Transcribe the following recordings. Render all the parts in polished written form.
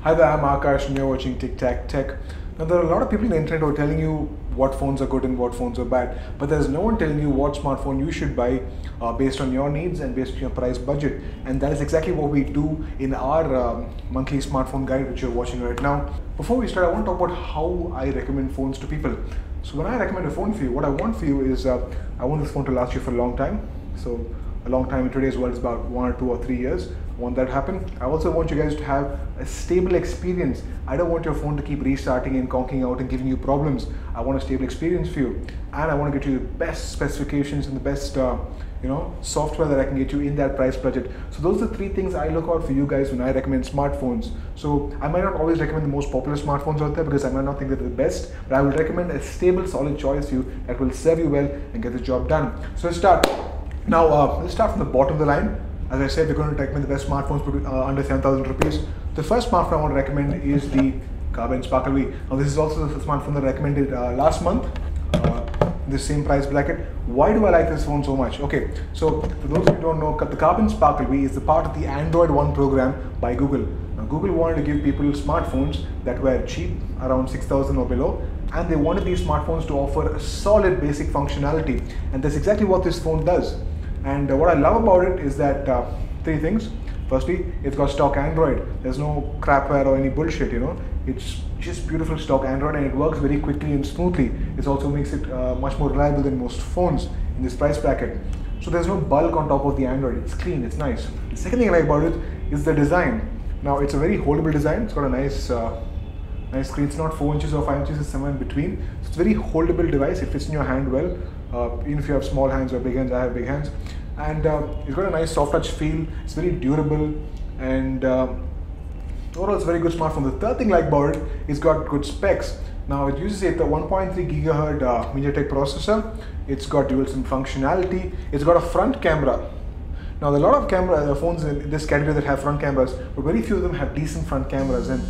Hi there, I'm Akash and you're watching Tic Tac Tech. Now there are a lot of people on the internet who are telling you what phones are good and what phones are bad, but there's no one telling you what smartphone you should buy based on your needs and based on your price budget. And that is exactly what we do in our monthly smartphone guide which you're watching right now. Before we start, I want to talk about how I recommend phones to people. So when I recommend a phone for you, what I want for you is I want this phone to last you for a long time. So a long time in today's world is about 1 or 2 or 3 years. I want that to happen. I also want you guys to have a stable experience. I don't want your phone to keep restarting and conking out and giving you problems. I want a stable experience for you, and I want to get you the best specifications and the best software that I can get you in that price budget. So those are the 3 things I look out for you guys when I recommend smartphones. So I might not always recommend the most popular smartphones out there because I might not think that they're the best, but I will recommend a stable, solid choice for you that will serve you well and get the job done. So let's start. Now let's start from the bottom of the line. As I said, we're going to recommend the best smartphones under 7,000 rupees. The first smartphone I want to recommend is the Carbon Sparkle V. Now this is also the smartphone that I recommended last month, in the same price bracket. Why do I like this phone so much? Okay, so for those who don't know, the Carbon Sparkle V is the part of the Android One program by Google. Now Google wanted to give people smartphones that were cheap, around 6,000 or below, and they wanted these smartphones to offer a solid basic functionality, and that's exactly what this phone does. And what I love about it is that 3 things. Firstly, it's got stock Android. There's no crapware or any bullshit, It's just beautiful stock Android, and it works very quickly and smoothly. It also makes it much more reliable than most phones in this price bracket. So there's no bulk on top of the Android. It's clean, it's nice. The second thing I like about it is the design. Now it's a very holdable design. It's got a nice screen. It's not 4 inches or 5 inches, it's somewhere in between. So it's a very holdable device. It fits in your hand well. Even if you have small hands or big hands, I have big hands. And it's got a nice soft touch feel. It's very durable, and overall it's a very good smartphone. The third thing I like about it, it's got good specs. Now it uses a 1.3 GHz MediaTek processor. It's got dual SIM functionality. It's got a front camera. Now there are a lot of phones in this category that have front cameras, but very few of them have decent front cameras. And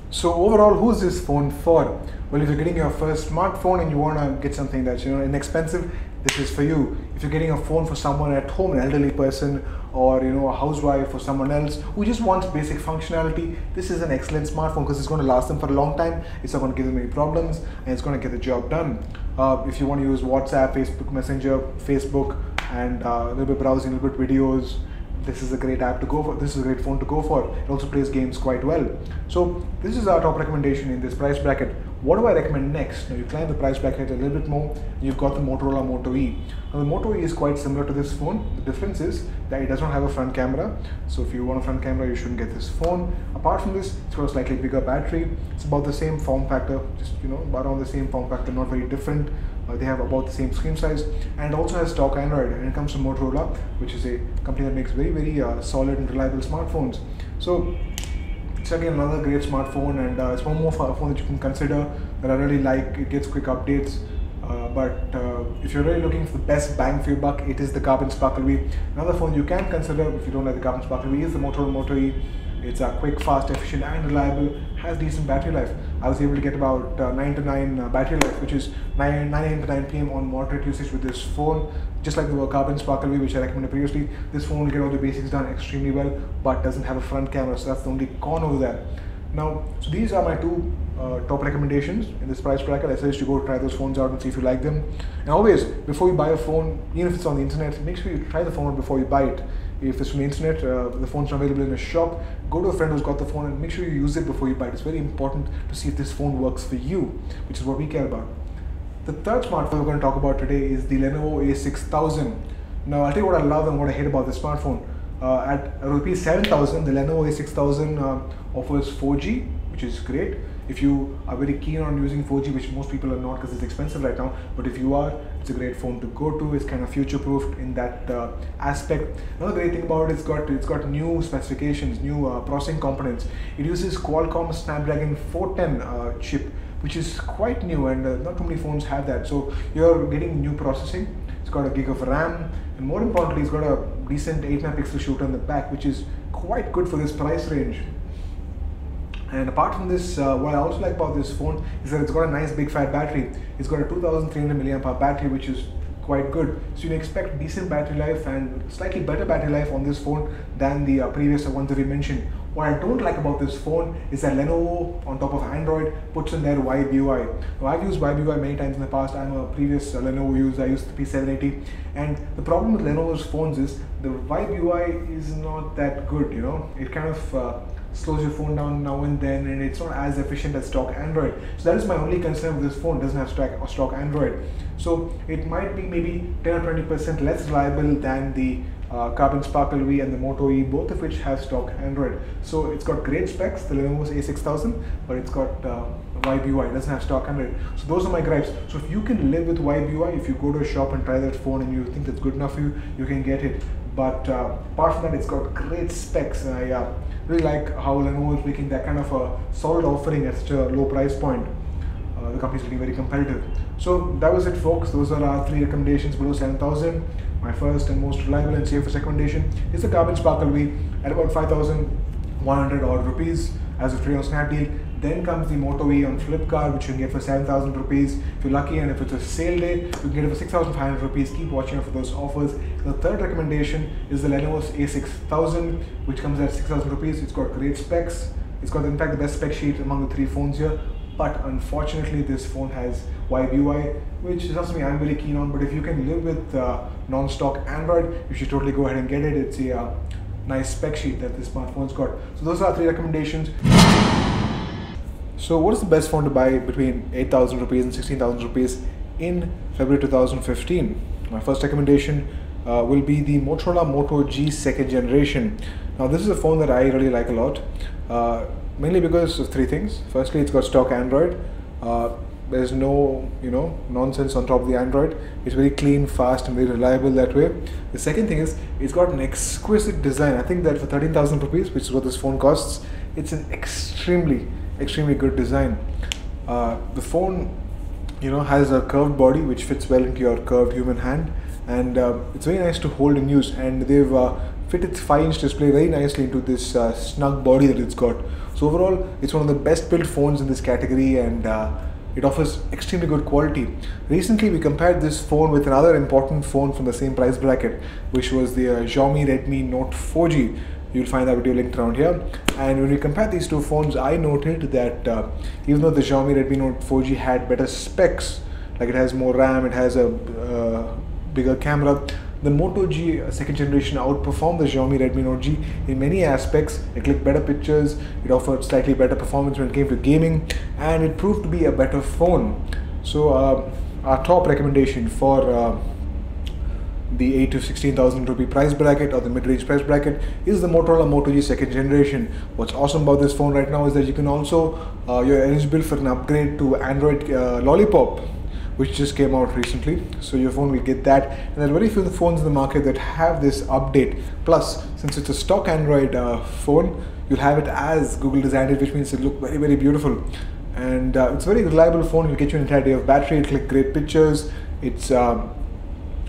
so overall, who's this phone for? Well, if you're getting your first smartphone and you want to get something that's inexpensive, this is for you. If you're getting a phone for someone at home, an elderly person, or a housewife or someone else who just wants basic functionality, this is an excellent smartphone because it's going to last them for a long time. It's not going to give them any problems, and it's going to get the job done. If you want to use WhatsApp, Facebook Messenger, Facebook, and a little bit browsing, a little bit videos, this is a great app to go for. This is a great phone to go for. It also plays games quite well. So this is our top recommendation in this price bracket. What do I recommend next? Now you climb the price bracket a little bit more. You've got the Motorola Moto E. Now the Moto E is quite similar to this phone. The difference is that it does not have a front camera. So if you want a front camera, you shouldn't get this phone. Apart from this, it's got a slightly bigger battery. It's about the same form factor, just about on the same form factor, not very different. They have about the same screen size, and also has stock Android. And it comes from Motorola, which is a company that makes very, very solid and reliable smartphones. So it's again another great smartphone, and it's one more phone that you can consider that I really like. It gets quick updates. But if you're really looking for the best bang for your buck, it is the Carbon Sparkle V. Another phone you can consider if you don't like the Carbon Sparkle V is the Motorola Moto E. It's quick, fast, efficient, and reliable. Has decent battery life. I was able to get about 9 to 9 battery life, which is 9 AM to 9 PM on moderate usage with this phone. Just like the Carbon Sparkle V, which I recommended previously, this phone will get all the basics done extremely well, but doesn't have a front camera, so that's the only con over there. Now, so these are my 2 top recommendations in this price bracket. I suggest you go try those phones out and see if you like them. And always, before you buy a phone, even if it's on the internet, make sure you try the phone before you buy it. If it's from the internet, the phone's not available in a shop, go to a friend who's got the phone and make sure you use it before you buy it. It's very important to see if this phone works for you, which is what we care about. The third smartphone we're going to talk about today is the Lenovo A6000. Now, I'll tell you what I love and what I hate about this smartphone. At rupees 7,000, the Lenovo A6000 offers 4G, which is great. If you are very keen on using 4G, which most people are not because it's expensive right now, but if you are, it's a great phone to go to. It's kind of future-proofed in that aspect. Another great thing about it, it's got new specifications, new processing components. It uses Qualcomm Snapdragon 410 chip, which is quite new, and not too many phones have that. So you're getting new processing. It's got a gig of RAM, and more importantly, it's got a decent 8-megapixel shooter in the back, which is quite good for this price range. And apart from this, what I also like about this phone is that it's got a nice big fat battery. It's got a 2300 mAh battery, which is quite good. So you can expect decent battery life and slightly better battery life on this phone than the previous ones that we mentioned. What I don't like about this phone is that Lenovo, on top of Android, puts in their Vibe UI. Now, I've used Vibe UI many times in the past. I'm a previous Lenovo user. I used the P780, and the problem with Lenovo's phones is the Vibe UI is not that good. You know, it kind of slows your phone down now and then, and it's not as efficient as stock Android. So that is my only concern with this phone. It doesn't have stock Android, so it might be maybe 10 or 20% less reliable than the Carbon Sparkle V and the Moto E, both of which have stock Android. So it's got great specs, the Lenovo's A6000, but it's got Vibe UI, it doesn't have stock Android. So those are my gripes. So if you can live with Vibe UI, if you go to a shop and try that phone and you think that's good enough for you, you can get it. But apart from that, it's got great specs, and I really like how Lenovo is making that kind of a solid offering at such a low price point. The company's looking very competitive. So that was it, folks. Those are our 3 recommendations below 7,000. My first and most reliable and safest recommendation is the Carbon Sparkle V at about 5,100 odd rupees as of today on Snapdeal. Then comes the Moto E on Flipkart, which you can get for 7,000 rupees if you're lucky, and if it's a sale day, you can get it for 6,500 rupees. Keep watching out for those offers. The third recommendation is the Lenovo's A6000, which comes at 6,000 rupees. It's got great specs. It's got, in fact, the best spec sheet among the 3 phones here. But unfortunately, this phone has Vibe UI, which is not something I'm very keen on. But if you can live with non-stock Android, you should totally go ahead and get it. It's a nice spec sheet that this smartphone's got. So those are 3 recommendations. So what is the best phone to buy between 8,000 rupees and 16,000 rupees in February 2015? My first recommendation will be the Motorola Moto G 2nd generation. Now this is a phone that I really like a lot. Mainly because of 3 things. Firstly, it's got stock Android. There's no, nonsense on top of the Android. It's very clean, fast, and very reliable that way. The second thing is, it's got an exquisite design. I think that for 13,000 rupees, which is what this phone costs, it's an extremely good design. The phone, has a curved body which fits well into your curved human hand, and it's very nice to hold and use. And they've fit its 5-inch display very nicely into this snug body that it's got. So overall, it's one of the best built phones in this category, and it offers extremely good quality. Recently, we compared this phone with another important phone from the same price bracket, which was the Xiaomi Redmi Note 4G. You'll find that video linked around here. And when we compared these 2 phones, I noted that even though the Xiaomi Redmi Note 4G had better specs, like it has more RAM, it has a bigger camera, the Moto G 2nd generation outperformed the Xiaomi Redmi Note G in many aspects. It clicked better pictures, it offered slightly better performance when it came to gaming, and it proved to be a better phone. So our top recommendation for the 8 to 16,000 rupee price bracket, or the mid-range price bracket, is the Motorola Moto G 2nd generation. What's awesome about this phone right now is that you can also, you're eligible for an upgrade to Android Lollipop, which just came out recently. So your phone will get that, and there are very few phones in the market that have this update. Plus, since it's a stock Android phone, you'll have it as Google designed it, which means it looks very beautiful. And it's a very reliable phone. It'll get you an entire day of battery. It'll click great pictures. It's got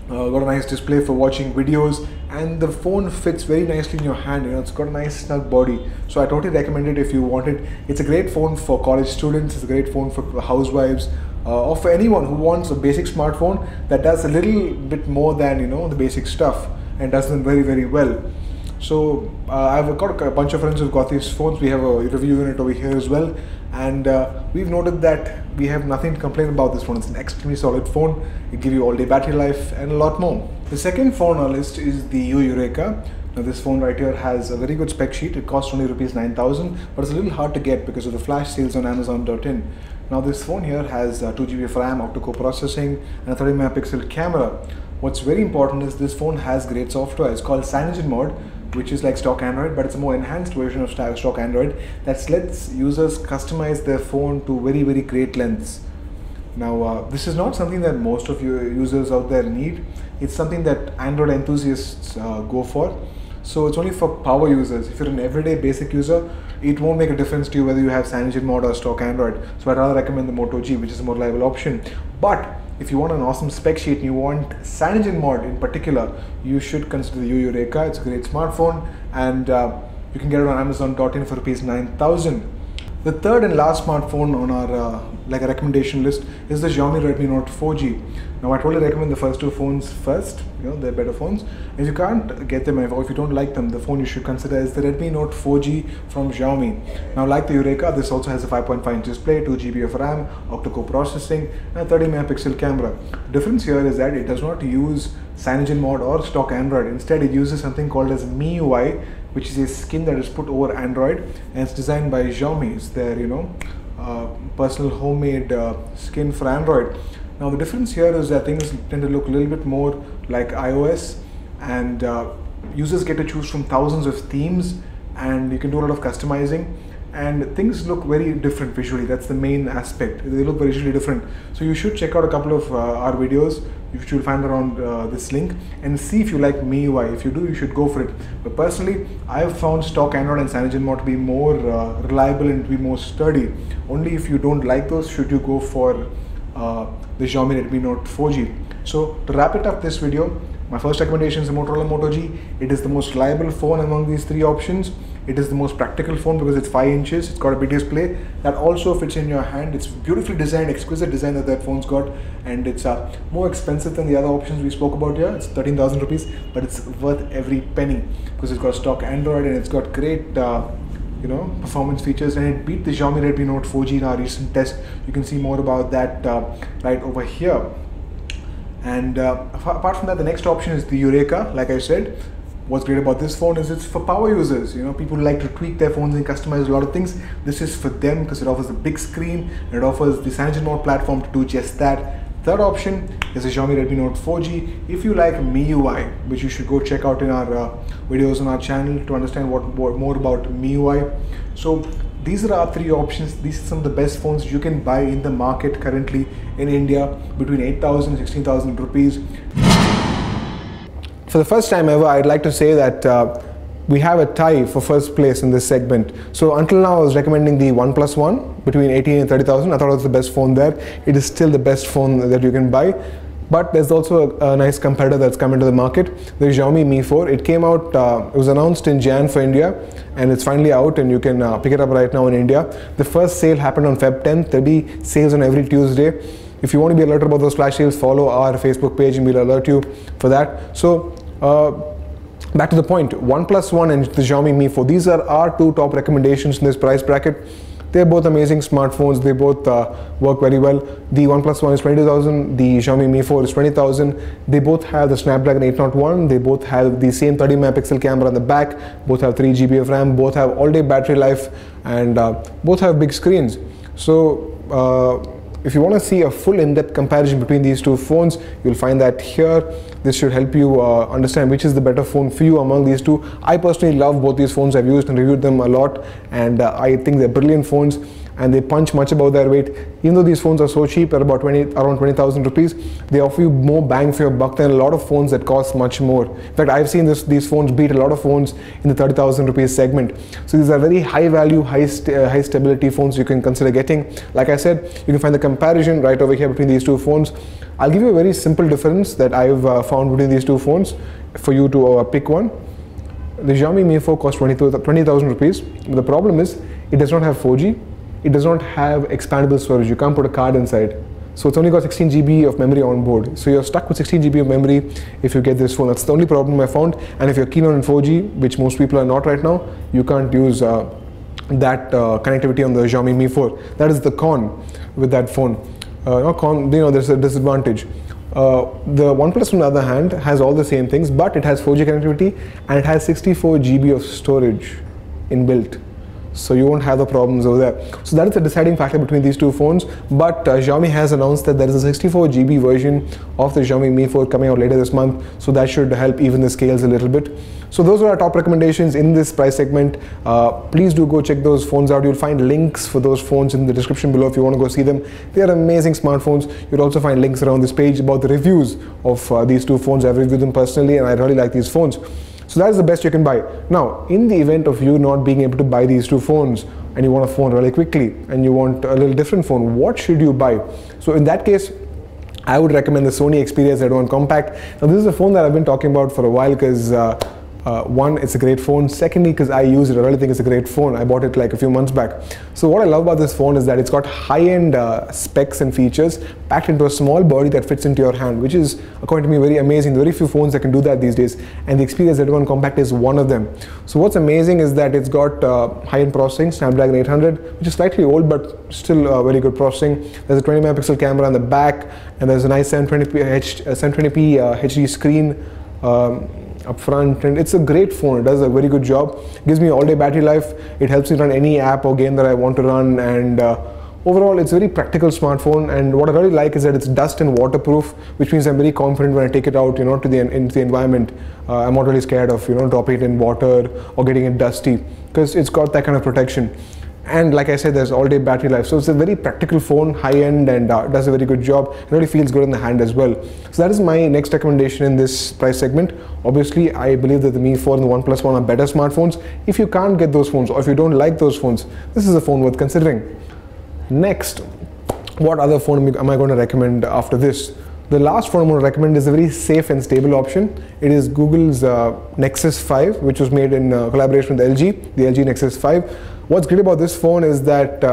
a nice display for watching videos, and the phone fits very nicely in your hand. It's got a nice snug body. So I totally recommend it if you want it. It's a great phone for college students. It's a great phone for housewives, or for anyone who wants a basic smartphone that does a little bit more than the basic stuff and does them very well. So I've got a bunch of friends who've got these phones. We have a review unit over here as well, and we've noted that we have nothing to complain about this phone. It's an extremely solid phone. It gives you all-day battery life and a lot more. The second phone on our list is the Eureka. Now this phone right here has a very good spec sheet. It costs only rupees 9,000, but it's a little hard to get because of the flash sales on Amazon.in. Now this phone here has 2GB of RAM, octa-core processing, and a 30-megapixel camera. What's very important is this phone has great software. It's called CyanogenMod, which is like stock Android, but it's a more enhanced version of stock Android that lets users customize their phone to very great lengths. Now this is not something that most of your users out there need. It's something that Android enthusiasts go for. So it's only for power users. If you're an everyday basic user, it won't make a difference to you whether you have CyanogenMod or stock Android. So I'd rather recommend the Moto G, which is a more reliable option. But if you want an awesome spec sheet and you want CyanogenMod in particular, you should consider the Eureka. It's a great smartphone, and you can get it on Amazon.in for rupees 9,000. The third and last smartphone on our like a recommendation list is the Xiaomi Redmi Note 4G. Now I totally recommend the first two phones first, they're better phones. If you can't get them or if you don't like them, the phone you should consider is the Redmi Note 4G from Xiaomi. Now like the Eureka, this also has a 5.5-inch display, 2 GB of RAM, octa-core processing and a 30 megapixel camera. The difference here is that it does not use CyanogenMod or stock Android. Instead it uses something called as MIUI, which is a skin that is put over Android, and it's designed by Xiaomi. It's their personal homemade skin for Android. Now the difference here is that things tend to look a little bit more like iOS, and users get to choose from thousands of themes, and you can do a lot of customizing, and things look very different visually. That's the main aspect. They look visually different. So you should check out a couple of our videos. You should find around this link and see if you like MIUI. If you do, you should go for it. But personally, I have found stock Android and CyanogenMod to be more reliable and to be more sturdy. Only if you don't like those should you go for the Xiaomi Redmi Note 4G. So to wrap it up this video, my first recommendation is the Motorola Moto G. It is the most reliable phone among these three options. It is the most practical phone because it's 5 inches, it's got a big display that also fits in your hand. It's beautifully designed, exquisite design that phone's got, and it's more expensive than the other options we spoke about here. It's 13,000 rupees, but it's worth every penny because it's got stock Android and it's got great performance features, and it beat the Xiaomi Redmi Note 4G in our recent test. You can see more about that right over here. And apart from that, the next option is the Eureka. Like I said, what's great about this phone is it's for power users. People who like to tweak their phones and customize a lot of things. This is for them because it offers a big screen and it offers the CyanogenMod platform to do just that. Third option is the Xiaomi Redmi Note 4G. If you like MIUI, which you should go check out in our videos on our channel to understand what more about MIUI. So these are our three options. These are some of the best phones you can buy in the market currently in India, between 8,000 and 16,000 rupees. For the first time ever, I'd like to say that we have a tie for first place in this segment. So until now, I was recommending the OnePlus One between 18 and 30,000. I thought it was the best phone there. It is still the best phone that you can buy. But there's also a nice competitor that's come into the market, the Xiaomi Mi 4. It came out, it was announced in Jan for India, and it's finally out and you can pick it up right now in India. The first sale happened on Feb 10th. There'll be sales on every Tuesday. If you want to be alerted about those flash sales, follow our Facebook page and we'll alert you for that. So back to the point, OnePlus One and the Xiaomi Mi 4. These are our two top recommendations in this price bracket. They're both amazing smartphones. They both work very well. The OnePlus One is 22,000. The Xiaomi Mi 4 is 20,000. They both have the Snapdragon 801. They both have the same 30 megapixel camera on the back. Both have 3 GB of RAM. Both have all-day battery life, and both have big screens. So if you want to see a full in-depth comparison between these two phones, you'll find that here. This should help you understand which is the better phone for you among these two. I personally love both these phones. I've used and reviewed them a lot, and I think they're brilliant phones and they punch much above their weight. Even though these phones are so cheap at about around 20,000 rupees, they offer you more bang for your buck than a lot of phones that cost much more. In fact, I've seen these phones beat a lot of phones in the 30,000 rupees segment. So these are very high value, high stability phones you can consider getting. Like I said, you can find the comparison right over here between these two phones. I'll give you a very simple difference that I've found between these two phones for you to pick one. The Xiaomi Mi 4 costs 20,000 rupees. But the problem is it does not have 4G. It does not have expandable storage. You can't put a card inside. So it's only got 16 GB of memory on board. So you're stuck with 16 GB of memory if you get this phone. That's the only problem I found. And if you're keen on 4G, which most people are not right now, you can't use that connectivity on the Xiaomi Mi 4. That is the con with that phone. There's a disadvantage. The OnePlus on the other hand has all the same things, but it has 4G connectivity and it has 64 GB of storage inbuilt. So you won't have the problems over there. So that is the deciding factor between these two phones. But Xiaomi has announced that there is a 64 GB version of the Xiaomi Mi 4 coming out later this month. So that should help even the scales a little bit. So those are our top recommendations in this price segment. Please do go check those phones out. You'll find links for those phones in the description below if you want to go see them. They are amazing smartphones. You'll also find links around this page about the reviews of these two phones. I've reviewed them personally and I really like these phones. So that is the best you can buy. Now, in the event of you not being able to buy these two phones and you want a phone really quickly and you want a little different phone, what should you buy? So in that case, I would recommend the Sony Xperia Z1 Compact. Now this is a phone that I've been talking about for a while because One, it's a great phone. Secondly, because I use it, I really think it's a great phone. I bought it like a few months back. So what I love about this phone is that it's got high-end specs and features packed into a small body that fits into your hand, which is, according to me, very amazing. There are very few phones that can do that these days, and the Xperia Z1 Compact is one of them. So what's amazing is that it's got high-end processing, Snapdragon 800, which is slightly old, but still very good processing. There's a 20 megapixel camera on the back, and there's a nice 720p HD screen up front, and it's a great phone. It does a very good job. It gives me all-day battery life. It helps me run any app or game that I want to run, and overall it's a very practical smartphone. And what I really like is that it's dust and waterproof, which means I'm very confident when I take it out, into the environment. I'm not really scared of dropping it in water or getting it dusty, because it's got that kind of protection. And like I said, there's all-day battery life. So it's a very practical phone, high-end, and does a very good job. It really feels good in the hand as well. So that is my next recommendation in this price segment. Obviously, I believe that the Mi 4 and the OnePlus One are better smartphones. If you can't get those phones, or if you don't like those phones, this is a phone worth considering. Next, what other phone am I going to recommend after this? The last phone I'm going to recommend is a very safe and stable option. It is Google's Nexus 5, which was made in collaboration with LG, the LG Nexus 5. What's great about this phone is that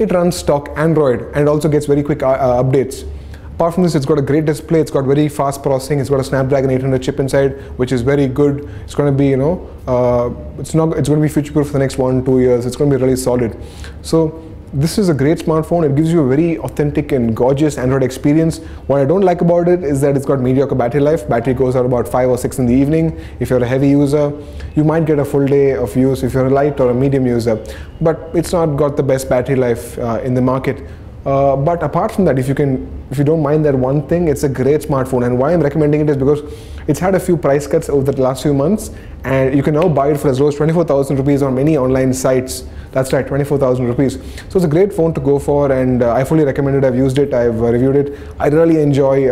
it runs stock Android and also gets very quick updates. Apart from this, it's got a great display, it's got very fast processing, it's got a Snapdragon 800 chip inside, which is very good. It's going to be, it's going to be future-proof for the next 1-2 years. It's going to be really solid. So this is a great smartphone. It gives you a very authentic and gorgeous Android experience. What I don't like about it is that it's got mediocre battery life. Battery goes out about 5 or 6 in the evening. If you're a heavy user, you might get a full day of use if you're a light or a medium user. But it's not got the best battery life in the market. But apart from that, if you don't mind that one thing, it's a great smartphone. And why I'm recommending it is because it's had a few price cuts over the last few months, and you can now buy it for as low as 24,000 rupees on many online sites. That's right, 24,000 rupees. So it's a great phone to go for, and I fully recommend it. I've used it, I've reviewed it. I really enjoy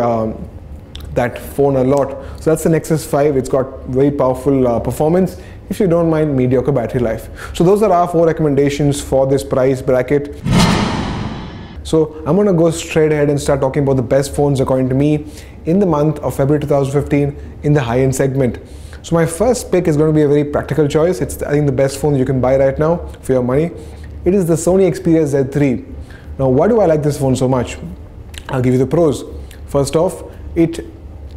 that phone a lot. So that's the Nexus 5. It's got very powerful performance, if you don't mind mediocre battery life. So those are our 4 recommendations for this price bracket. So I'm going to go straight ahead and start talking about the best phones according to me in the month of February 2015 in the high-end segment. So my first pick is going to be a very practical choice. It's, I think, the best phone you can buy right now for your money. It is the Sony Xperia Z3. Now, why do I like this phone so much? I'll give you the pros. First off, it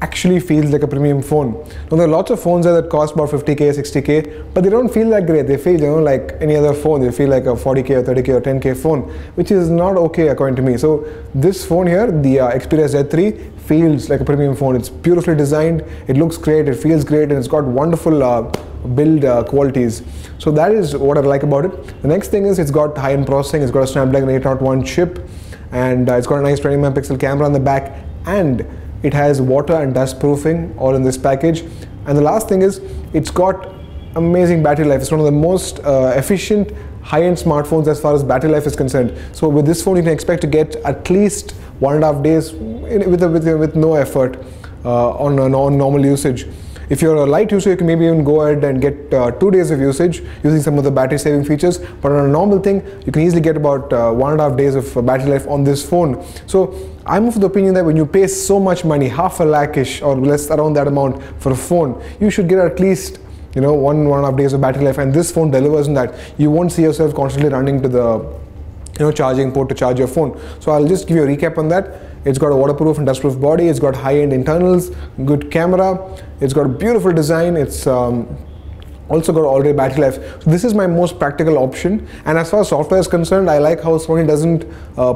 actually feels like a premium phone. Now, there are lots of phones that cost about 50k, 60k, but they don't feel that great. They feel, like any other phone. They feel like a 40k or 30k or 10k phone, which is not okay according to me. So this phone here, the Xperia Z3, feels like a premium phone. It's beautifully designed, it looks great, it feels great, and it's got wonderful build qualities. So that is what I like about it. The next thing is it's got high-end processing. It's got a Snapdragon 801 chip, and it's got a nice 20 megapixel camera on the back, and it has water and dust proofing all in this package. And the last thing is it's got amazing battery life. It's one of the most efficient high-end smartphones as far as battery life is concerned. So with this phone you can expect to get at least 1.5 days with no effort on normal usage. If you're a light user, you can maybe even go ahead and get 2 days of usage using some of the battery saving features. But on a normal thing, you can easily get about 1.5 days of battery life on this phone. So I'm of the opinion that when you pay so much money, half a lakh-ish or less around that amount for a phone, you should get at least 1.5 days of battery life, and this phone delivers on that. You won't see yourself constantly running to the charging port to charge your phone. So I'll just give you a recap on that. It's got a waterproof and dustproof body, it's got high-end internals, good camera, it's got a beautiful design, it's also got all-day battery life. So this is my most practical option. And as far as software is concerned, I like how Sony doesn't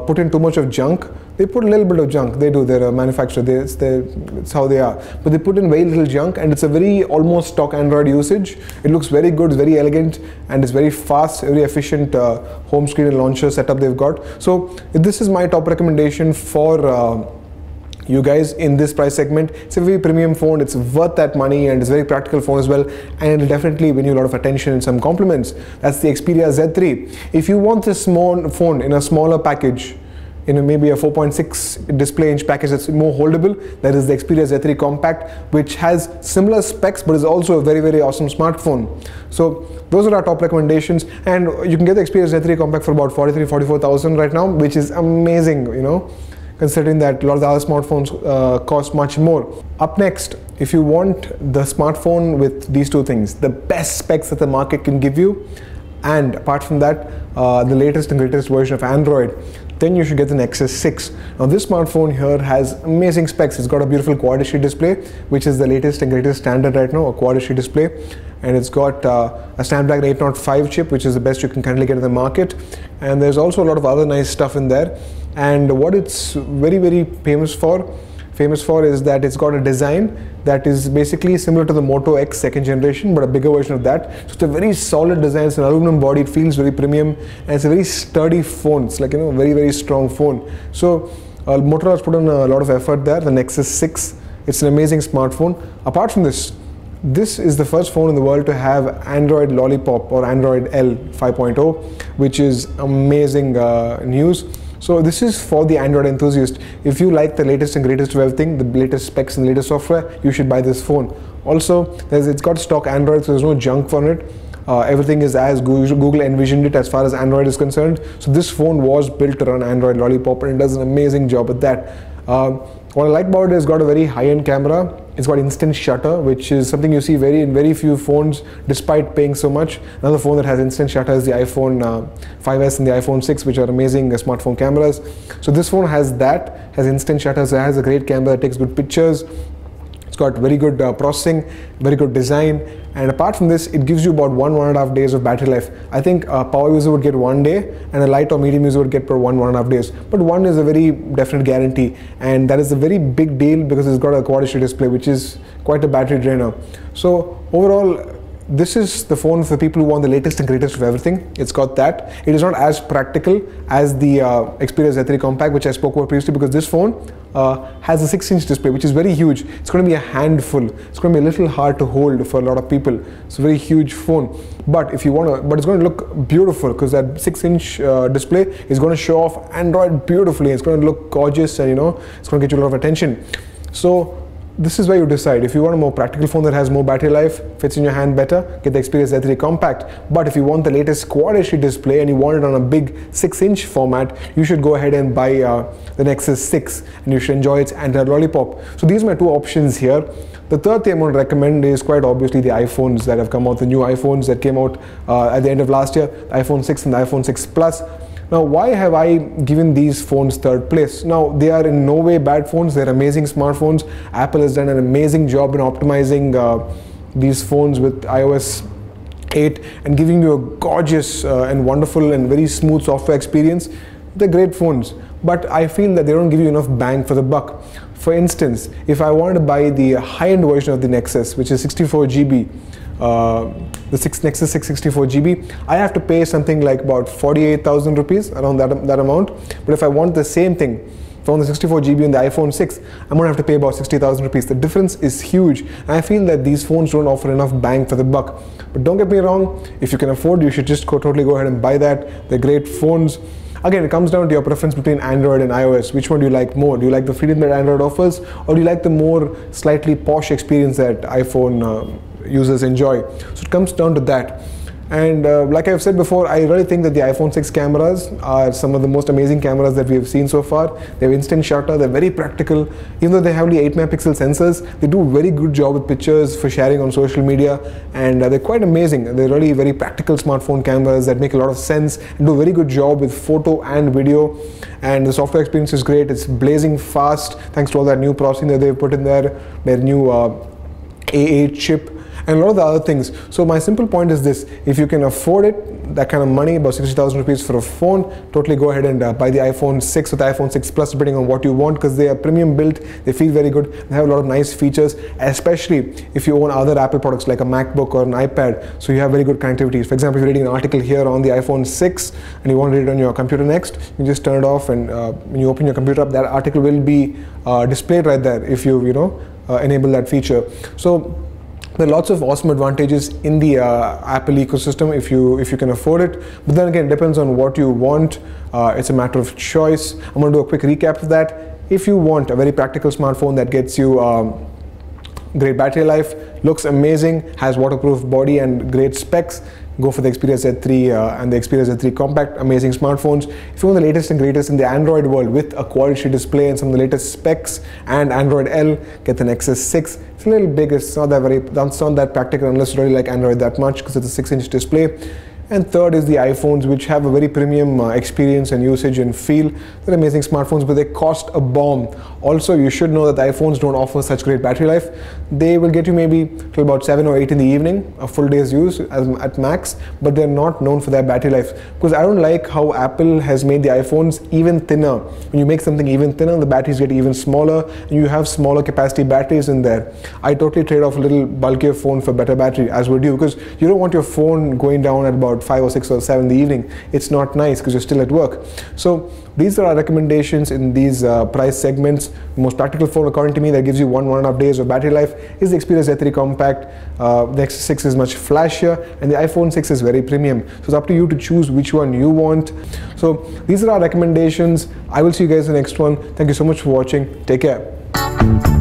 put in too much of junk. They put a little bit of junk. They do. They're a manufacturer. It's how they are. But they put in very little junk, and it's a very almost stock Android usage. It looks very good. It's very elegant, and it's very fast, very efficient home screen and launcher setup they've got. So this is my top recommendation for you guys in this price segment. It's a very premium phone. It's worth that money, and it's a very practical phone as well, and it'll definitely win you a lot of attention and some compliments. That's the Xperia Z3. If you want this small phone in a smaller package, in maybe a 4.6 display inch package that's more holdable, that is the Xperia Z3 Compact, which has similar specs but is also a very, very awesome smartphone. So those are our top recommendations, and you can get the Xperia Z3 Compact for about 44,000 right now, which is amazing, considering that a lot of the other smartphones cost much more. Up next, if you want the smartphone with these two things, the best specs that the market can give you, and apart from that, the latest and greatest version of Android, then you should get the Nexus 6. Now this smartphone here has amazing specs. It's got a beautiful Quad HD display, which is the latest and greatest standard right now, a Quad HD display. And it's got a Snapdragon 805 chip, which is the best you can currently get in the market. And there's also a lot of other nice stuff in there. And what it's very, very famous for is that it's got a design that is basically similar to the Moto X second generation, but a bigger version of that. So it's a very solid design. It's an aluminum body. It feels very premium, and it's a very sturdy phone. It's like, a very, very strong phone. So Motorola's put in a lot of effort there. The Nexus 6, it's an amazing smartphone. Apart from this is the first phone in the world to have Android Lollipop or Android L 5.0, which is amazing news. So this is for the Android enthusiast. If you like the latest and greatest of everything, the latest specs and the latest software, you should buy this phone. Also, it's got stock Android, so there's no junk on it. Everything is as Google envisioned it as far as Android is concerned. So this phone was built to run Android Lollipop, and it does an amazing job at that. What I like about it is it's got a very high-end camera. It's got instant shutter, which is something you see in very few phones, despite paying so much. Another phone that has instant shutter is the iPhone 5S and the iPhone 6, which are amazing smartphone cameras. So this phone has instant shutter, so it has a great camera that takes good pictures. It's got very good processing, very good design, and apart from this, it gives you about 1.5 days of battery life. I think a power user would get 1 day, and a light or medium user would get per 1.5 days. But 1 is a very definite guarantee, and that is a very big deal because it's got a Quad HD display, which is quite a battery drainer. So overall, this is the phone for people who want the latest and greatest of everything. It's got that. It is not as practical as the Xperia Z3 Compact, which I spoke about previously, because this phone has a 6-inch display, which is very huge. It's going to be a handful. It's going to be a little hard to hold for a lot of people. It's a very huge phone. But if you want to, but it's going to look beautiful because that 6-inch display is going to show off Android beautifully. It's going to look gorgeous, and it's going to get you a lot of attention. So this is where you decide. If you want a more practical phone that has more battery life, fits in your hand better, get the Xperia Z3 Compact. But if you want the latest Quad HD display and you want it on a big 6-inch format, you should go ahead and buy the Nexus 6, and you should enjoy its Android Lollipop. So these are my two options here. The third thing I'm going to recommend is quite obviously the iPhones that have come out, the new iPhones that came out at the end of last year, the iPhone 6 and the iPhone 6 Plus. Now, why have I given these phones third place? Now, they are in no way bad phones. They're amazing smartphones. Apple has done an amazing job in optimizing these phones with iOS 8 and giving you a gorgeous and wonderful and very smooth software experience. They're great phones, but I feel that they don't give you enough bang for the buck. For instance, if I wanted to buy the high-end version of the Nexus, which is 64 GB, the Nexus 6 64 GB, I have to pay something like about 48,000 rupees, around that amount. But if I want the same thing from the 64 GB and the iPhone 6, I'm going to have to pay about 60,000 rupees. The difference is huge, and I feel that these phones don't offer enough bang for the buck. But don't get me wrong, if you can afford, you should just totally go ahead and buy that. They're great phones. Again, it comes down to your preference between Android and iOS. Which one do you like more? Do you like the freedom that Android offers, or do you like the more slightly posh experience that iPhone users enjoy? So it comes down to that. And like I've said before, I really think that the iPhone 6 cameras are some of the most amazing cameras that we have seen so far. They have instant shutter, they're very practical. Even though they have only 8-megapixel sensors, they do a very good job with pictures for sharing on social media, and they're quite amazing. They're really very practical smartphone cameras that make a lot of sense and do a very good job with photo and video. And the software experience is great. It's blazing fast thanks to all that new processing that they've put in there, their new A8 chip, and a lot of the other things. So my simple point is this: if you can afford it, that kind of money, about 60,000 rupees for a phone, totally go ahead and buy the iPhone 6 or the iPhone 6 Plus, depending on what you want, because they are premium built, they feel very good, they have a lot of nice features, especially if you own other Apple products like a MacBook or an iPad, so you have very good connectivity. For example, if you're reading an article here on the iPhone 6 and you want to read it on your computer next, you just turn it off, and when you open your computer up, that article will be displayed right there if you enable that feature. So there are lots of awesome advantages in the Apple ecosystem if you can afford it. But then again, it depends on what you want. It's a matter of choice. I'm going to do a quick recap of that. If you want a very practical smartphone that gets you great battery life, looks amazing, has waterproof body and great specs, go for the Xperia Z3 and the Xperia Z3 Compact. Amazing smartphones. If you want the latest and greatest in the Android world with a quad-HD display and some of the latest specs and Android L, get the Nexus 6. It's a little big, it's not that practical unless you really like Android that much because it's a 6-inch display. And third is the iPhones, which have a very premium experience and usage and feel. They're amazing smartphones, but they cost a bomb. Also, you should know that the iPhones don't offer such great battery life. They will get you maybe till about 7 or 8 in the evening, a full day's use at max, but they're not known for their battery life. Because I don't like how Apple has made the iPhones even thinner. When you make something even thinner, the batteries get even smaller, and you have smaller capacity batteries in there. I totally trade off a little bulkier phone for better battery, as would you, because you don't want your phone going down at about 5 or 6 or 7 in the evening. It's not nice because you're still at work. So these are our recommendations in these price segments. The most practical phone according to me that gives you 1.5 days of battery life is the Xperia Z3 Compact. The Nexus 6 is much flashier and the iPhone 6 is very premium. So it's up to you to choose which one you want. So these are our recommendations. I will see you guys in the next one. Thank you so much for watching. Take care.